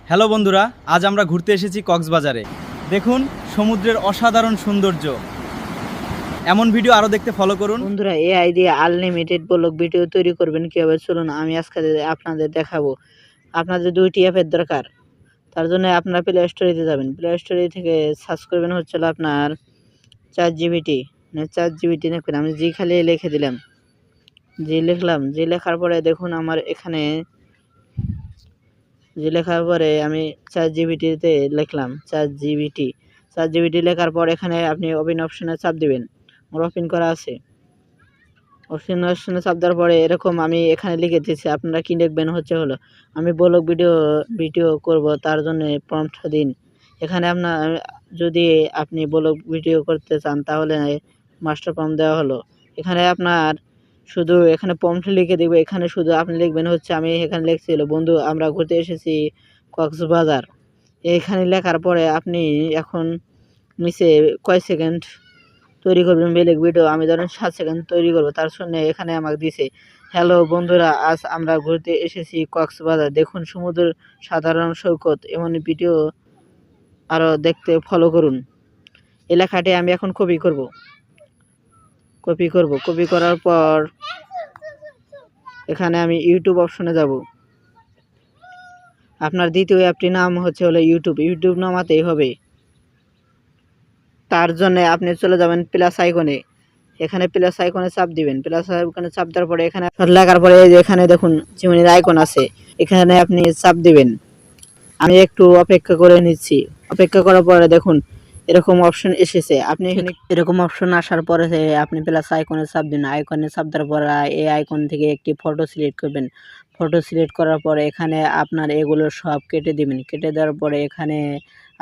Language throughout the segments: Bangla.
হ্যালো বন্ধুরা, আজ আমরা ঘুরতে এসেছি কক্সবাজারে। দেখুন সমুদ্রের অসাধারণ সৌন্দর্য। এমন ভিডিও আরও দেখতে ফলো করুন। বন্ধুরা, এআই দিয়ে আনলিমিটেড ব্লগ ভিডিও তৈরি করবেন কিভাবে চলুন আমি আজকে আপনাদের দেখাবো। আপনাদের দুইটি অ্যাপের দরকার। তার জন্য আপনারা প্লে স্টোরিতে যাবেন। প্লে স্টোরি থেকে সার্চ করবেন হচ্ছিল আপনার চ্যাট জিপিটি। চ্যাট জিপিটি লিখবেন, আমি জি খালি লিখে দিলাম, জি লিখলাম। জি লেখার পরে দেখুন আমার এখানে জি লেখার পরে আমি চ্যাট জিপিটিতে লিখলাম চ্যাট জিপিটি লেখার পর এখানে আপনি ওপেন অপশনে চাপ দিবেন। আমার ওপেন করা আছে। অপশনে চাপ দেওয়ার পরে এরকম আমি এখানে লিখে দিচ্ছি। আপনারা কি লিখবেন হলো আমি ব্লগ ভিডিও করব, তার জন্য প্রম্পট দিন। এখানে আপনার যদি আপনি ব্লগ ভিডিও করতে চান তাহলে মাস্টার প্রম্পট দেওয়া হলো। এখানে আপনার শুধু এখানে প্রম্পট লিখে দেবে। এখানে শুধু আপনি লিখবেন হচ্ছে আমি এখানে লিখছিল, বন্ধু আমরা ঘুরতে এসেছি কক্সবাজার। এখানে লেখার পরে আপনি এখন নিচে কয় সেকেন্ড তৈরি করবেন বেলেগ ভিডিও, আমি ধরেন 7 সেকেন্ড তৈরি করব। তার জন্য এখানে আমাকে দিছে, হ্যালো বন্ধুরা, আজ আমরা ঘুরতে এসেছি কক্সবাজার, দেখুন সমুদ্র সাধারণ সৈকত, এমন ভিডিও আরও দেখতে ফলো করুন। এই লেখাটি আমি এখন কপি করার পর এখানে আমি ইউটিউব অপশনে যাব। আপনার দ্বিতীয় অ্যাপটির নাম হলো ইউটিউব নামাতেই হবে। তার জন্য আপনি চলে যাবেন প্লাস আইকনে। এখানে প্লাস আইকনে চাপ দিবেন। প্লাস আইকনে চাপ দেওয়ার পরে এখানে লেখার পরে এই যে এখানে দেখুন চিমনির আইকন আছে, এখানে আপনি চাপ দিবেন। আমি একটু অপেক্ষা করে নিচ্ছি। অপেক্ষা করার পরে দেখুন এরকম অপশন এসেছে। আপনি এখানে এরকম অপশন আসার পরে আপনি প্লাস আইকনে চাপ দিন। আইকনে চাপ দেওয়ার পরে এই আইকন থেকে একটি ফটো সিলেক্ট করবেন। ফটো সিলেক্ট করার পরে এখানে আপনার এগুলো সব কেটে দিবেন। কেটে দেওয়ার পরে এখানে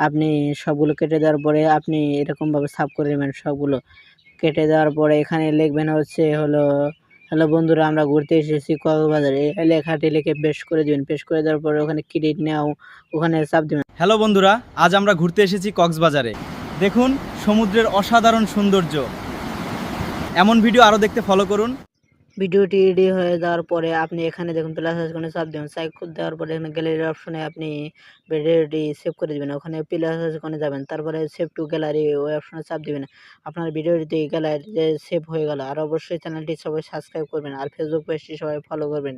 আপনি সবগুলো কেটে দেওয়ার পরে আপনি এরকমভাবে সাব করে নেবেন। সবগুলো কেটে দেওয়ার পরে এখানে লিখবেন হ্যালো বন্ধুরা, আমরা ঘুরতে এসেছি কক্সবাজারে। এই লেখাটি লিখে পেস্ট করে দিবেন। পেস্ট করে দেওয়ার পরে ওখানে ক্রেডিট নাও ওখানে চাপ দিবেন। হ্যালো বন্ধুরা, আজ আমরা ঘুরতে এসেছি কক্সবাজারে। দেখুন সমুদ্রের অসাধারণ সৌন্দর্য। এমন ভিডিও আরও দেখতে ফলো করুন। ভিডিওটি রেডি হয়ে যাওয়ার পরে আপনি এখানে দেখুন প্লাস আইকনে চাপ দেবেন। চাপ দেওয়ার পরে এখানে গ্যালারি অপশনে আপনি ভিডিওটি সেভ করে দিবেন। ওখানে প্লাস আইকনে যাবেন, তারপরে সেভ টু গ্যালারি ওই অপশনে চাপ দিবেন। আপনার ভিডিওটি গ্যালারিতে সেভ হয়ে গেল। আর অবশ্যই চ্যানেলটি সবাই সাবস্ক্রাইব করবেন, আর ফেসবুক পেজটি সবাই ফলো করবেন।